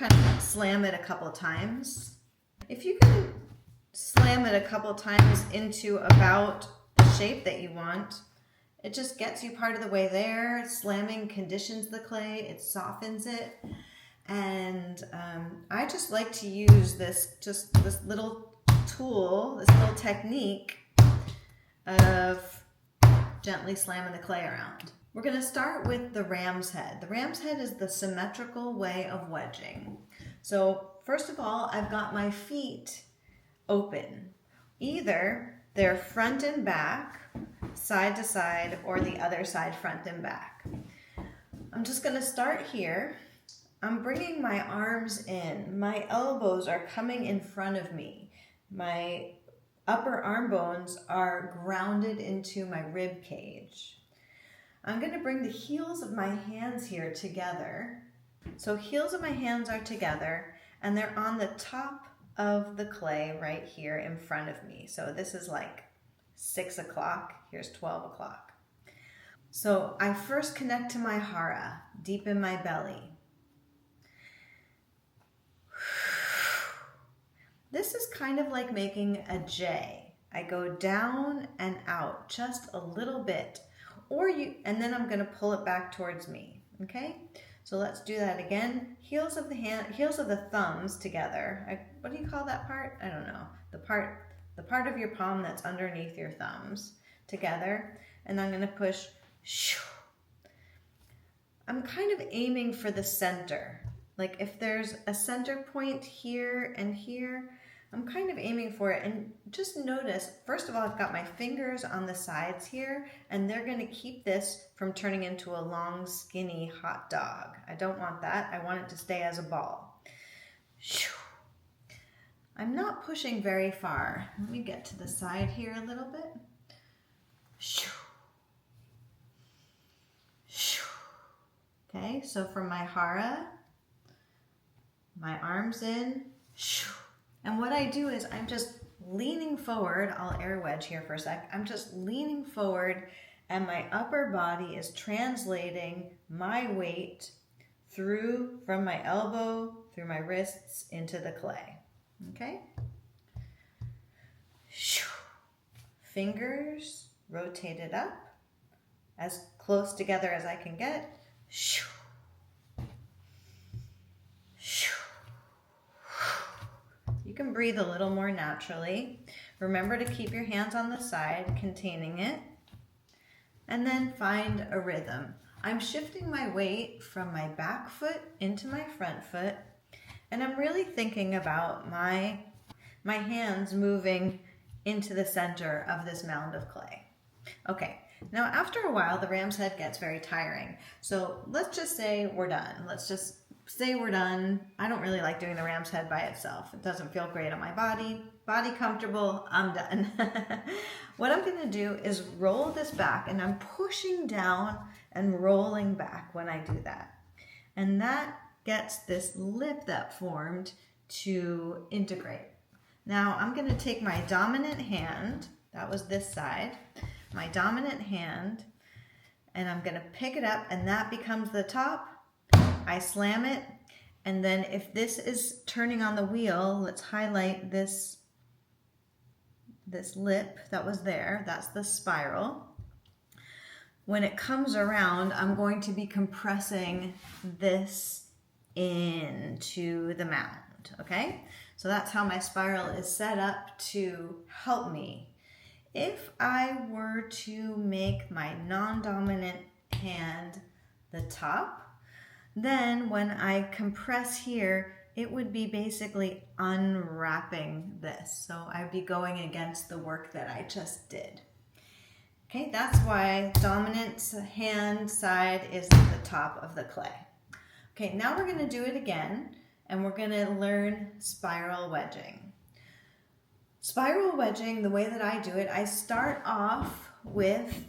kind of slam it a couple times. If you can slam it a couple times into about the shape that you want, it just gets you part of the way there. Slamming conditions the clay, it softens it. And I just like to use this little tool, this little technique of gently slamming the clay around. We're going to start with the ram's head. The ram's head is the symmetrical way of wedging. So first of all, I've got my feet open. Either they're front and back, side to side, or the other side front and back. I'm just going to start here. I'm bringing my arms in. My elbows are coming in front of me. My upper arm bones are grounded into my rib cage. I'm going to bring the heels of my hands here together. So heels of my hands are together and they're on the top of the clay right here in front of me. So this is like 6 o'clock. Here's 12 o'clock. So I first connect to my hara, deep in my belly. This is kind of like making a J. I go down and out just a little bit, and then I'm going to pull it back towards me. Okay, so let's do that again. Heels of the thumbs together. What do you call that part? I don't know. The part of your palm that's underneath your thumbs together, and I'm going to push. I'm kind of aiming for the center. Like if there's a center point here and here, I'm kind of aiming for it. And just notice, first of all, I've got my fingers on the sides here, and they're going to keep this from turning into a long, skinny hot dog. I don't want that. I want it to stay as a ball. I'm not pushing very far. Let me get to the side here a little bit. Okay, so from my hara, my arms in, and what I do is I'm just leaning forward. I'll air wedge here for a sec. I'm just leaning forward and my upper body is translating my weight from my elbow, through my wrists into the clay. Okay? Fingers rotated up as close together as I can get. You can breathe a little more naturally. Remember to keep your hands on the side, containing it. And then find a rhythm. I'm shifting my weight from my back foot into my front foot. And I'm really thinking about my hands moving into the center of this mound of clay. Okay, now after a while, the ram's head gets very tiring. So let's just say we're done. Let's just say we're done. I don't really like doing the ram's head by itself. It doesn't feel great on my body. Body comfortable, I'm done. What I'm going to do is roll this back, and I'm pushing down and rolling back when I do that. And that gets this lip that formed to integrate. Now I'm going to take my dominant hand, that was this side, my dominant hand, and I'm going to pick it up, and that becomes the top. I slam it, and then if this is turning on the wheel, let's highlight this lip that was there. That's the spiral. When it comes around, I'm going to be compressing this into the mound, okay? So that's how my spiral is set up to help me. If I were to make my non-dominant hand the top, then when I compress here, it would be basically unwrapping this. So I'd be going against the work that I just did. Okay, that's why dominant hand side is the top of the clay. Okay, now we're going to do it again, and we're going to learn spiral wedging. Spiral wedging, the way that I do it, I start off with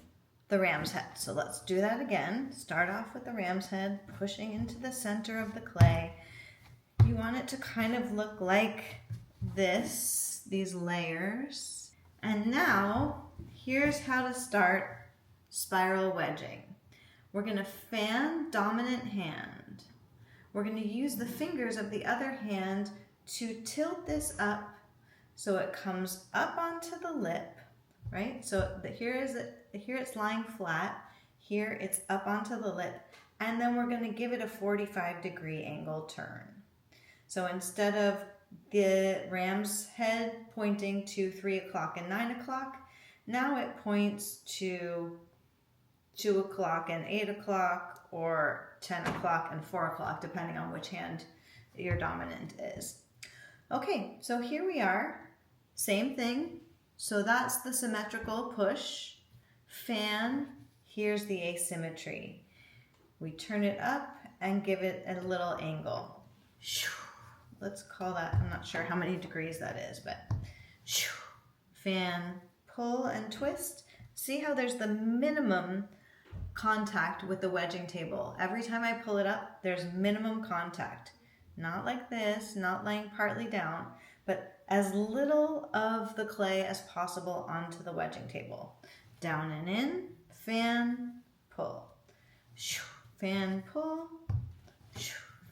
the ram's head. So let's do that again. Start off with the ram's head, pushing into the center of the clay. You want it to kind of look like this, these layers. And now, here's how to start spiral wedging. We're going to fan dominant hand. we're going to use the fingers of the other hand to tilt this up so it comes up onto the lip, right? So here it's lying flat, here it's up onto the lip, and then we're going to give it a 45-degree angle turn. So instead of the ram's head pointing to 3 o'clock and 9 o'clock, now it points to 2 o'clock and 8 o'clock, or 10 o'clock and 4 o'clock, depending on which hand your dominant is. Okay, so here we are, same thing. So that's the symmetrical push, fan, here's the asymmetry. We turn it up and give it a little angle. Let's call that, I'm not sure how many degrees that is, but fan, pull and twist. See how there's the minimum contact with the wedging table. Every time I pull it up, there's minimum contact. Not like this, not laying partly down, but as little of the clay as possible onto the wedging table. Down and in, fan, pull. Fan, pull,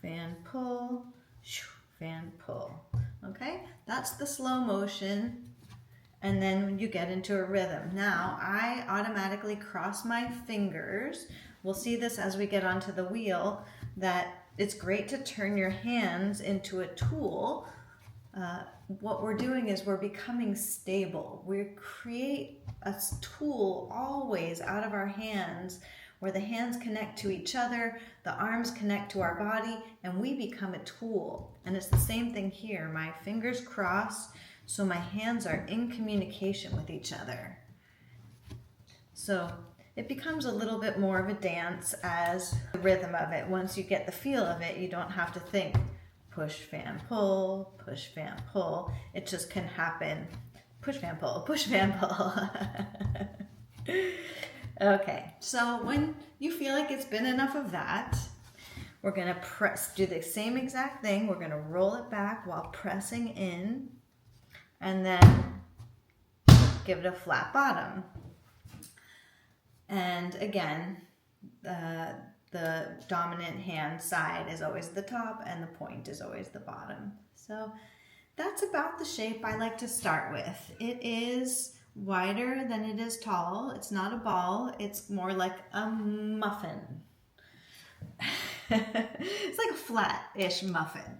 fan, pull, fan, pull. Okay, that's the slow motion. And then when you get into a rhythm. Now I automatically cross my fingers. We'll see this as we get onto the wheel, that it's great to turn your hands into a tool. What we're doing is we're becoming stable. We create a tool always out of our hands, where the hands connect to each other, the arms connect to our body, and we become a tool. And it's the same thing here. My fingers cross, so my hands are in communication with each other. So it becomes a little bit more of a dance as the rhythm of it. Once you get the feel of it, you don't have to think push, fan, pull, push, fan, pull. It just can happen. Push, fan, pull, push, fan, pull. Okay, so when you feel like it's been enough of that, we're gonna do the same exact thing. We're gonna roll it back while pressing in, and then give it a flat bottom. And again, the dominant hand side is always the top and the point is always the bottom. So that's about the shape I like to start with. It is wider than it is tall. It's not a ball, it's more like a muffin. It's like a flat-ish muffin.